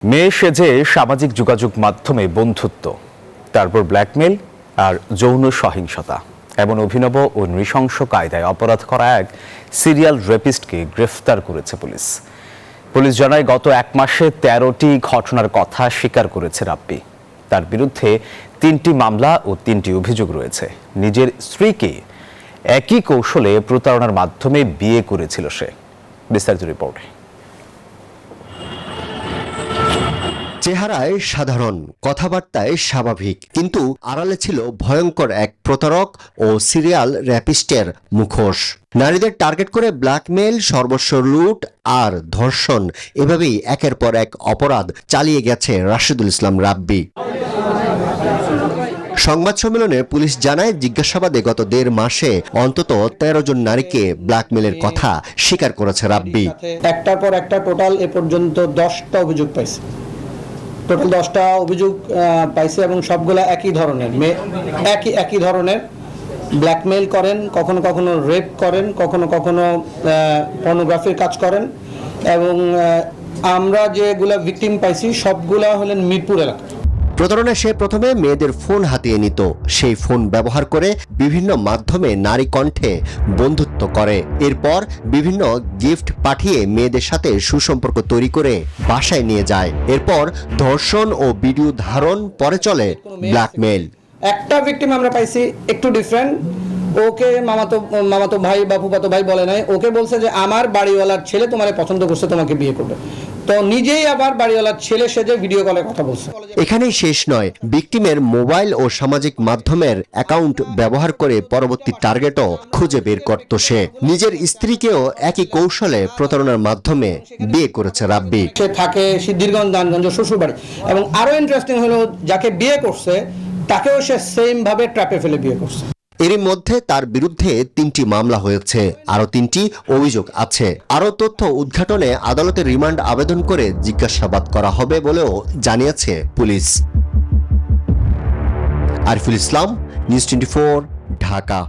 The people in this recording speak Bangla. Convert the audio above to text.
মেয়ে সেজে সামাজিক যোগাযোগ মাধ্যমে বন্ধুত্ব, তারপর ব্ল্যাকমেল আর যৌন সহিংসতা, এমন অভিনব ও নৃশংস কায়দায় অপরাধ করা এক সিরিয়াল রেপিস্টকে গ্রেফতার করেছে পুলিশ। পুলিশ জানায় গত এক মাসে ১৩টি ঘটনার কথা স্বীকার করেছে রাব্বি। তার বিরুদ্ধে ৩টি মামলা ও ৩টি অভিযোগ রয়েছে। নিজের স্ত্রীকে একই কৌশলে প্রতারণার মাধ্যমে বিয়ে করেছিল সে। বিস্তারিত রিপোর্টে। চেহারায় সাধারণ, কথাবার্তায় স্বাভাবিক, কিন্তু আড়ালে ছিল ভয়ঙ্কর এক প্রতারক ও সিরিয়াল র্যাপিস্টের মুখোশ। নারীদের টার্গেট করে ব্ল্যাকমেল, সর্বস্ব লুট আর ধর্ষণ, এভাবেই একের পর এক অপরাধ চালিয়ে গেছে রাশেদুল ইসলাম রাব্বি। সংবাদ সম্মেলনে পুলিশ জানায়, জিজ্ঞাসাবাদে গত ১.৫ মাসে অন্তত ১৩ জন নারীকে ব্ল্যাকমেলের কথা স্বীকার করেছে রাব্বি। একটার পর একটা টোটাল এ পর্যন্ত 10টা অভিযোগ পাইছে। টোটাল 10টা অভিযোগ পাইছে এবং সবগুলা একই ধরনের, একই ধরনের ব্ল্যাকমেল করেন, কখনো কখনো রেপ করেন, কখনো কখনো পর্নোগ্রাফির কাজ করেন। এবং আমরা যেগুলা ভিকটিম পাইছি সবগুলা হলেন মিরপুর এলাকা। প্রতারণা সে প্রথমে মেয়েদের ফোন হাতিয়ে নিত, সেই ফোন ব্যবহার করে বিভিন্ন মাধ্যমে নারী কণ্ঠে বন্ধুত্ব করে। এরপর বিভিন্ন গিফট পাঠিয়ে মেয়েদের সাথে সুসম্পর্ক তৈরি করে বাসায় নিয়ে যায়। এরপর ধর্ষণ ও ভিডিও ধারণ, পরে চলে ব্ল্যাকমেল। একটা ভিকটিম আমরা পাইছি একটু ডিফারেন্ট। ওকে মামাতো ভাই বা ফুফাতো ভাই বলে নাই, ওকে বলছে যে আমার বাড়িওয়ালার ছেলে তোমারে পছন্দ করছে, তোমাকে বিয়ে করবে। তো নিজেই আবার বাড়িওয়ালার ছেলে সেজে ভিডিও কলে কথা বলছে। এখানেই শেষ নয়, ভিকটিমের মোবাইল ও সামাজিক মাধ্যমের অ্যাকাউন্ট ব্যবহার করে পরবর্তী টার্গেটও খুঁজে বের করত সে। নিজের স্ত্রীকেও একই কৌশলে প্রতারণার মাধ্যমে বিয়ে করেছে রাব্বি। সে থাকে সিদ্ধিরগঞ্জ, দানগঞ্জ শ্বশুরবাড়ি। এবং আরো ইন্টারেস্টিং হলো, যাকে বিয়ে করছে তাকেও সে সেম ভাবে ট্র্যাপে ফেলে বিয়ে করছে। এরই মধ্যে তার বিরুদ্ধে 3টি মামলা হয়েছে, আরো 3টি অভিযোগ আছে। আরো তথ্য উদ্ঘাটনে আদালতে রিমান্ড আবেদন করে জিজ্ঞাসাবাদ করা হবে বলেও জানিয়েছে পুলিশ। আরিফুল ইসলাম, নিউজ 24, ঢাকা।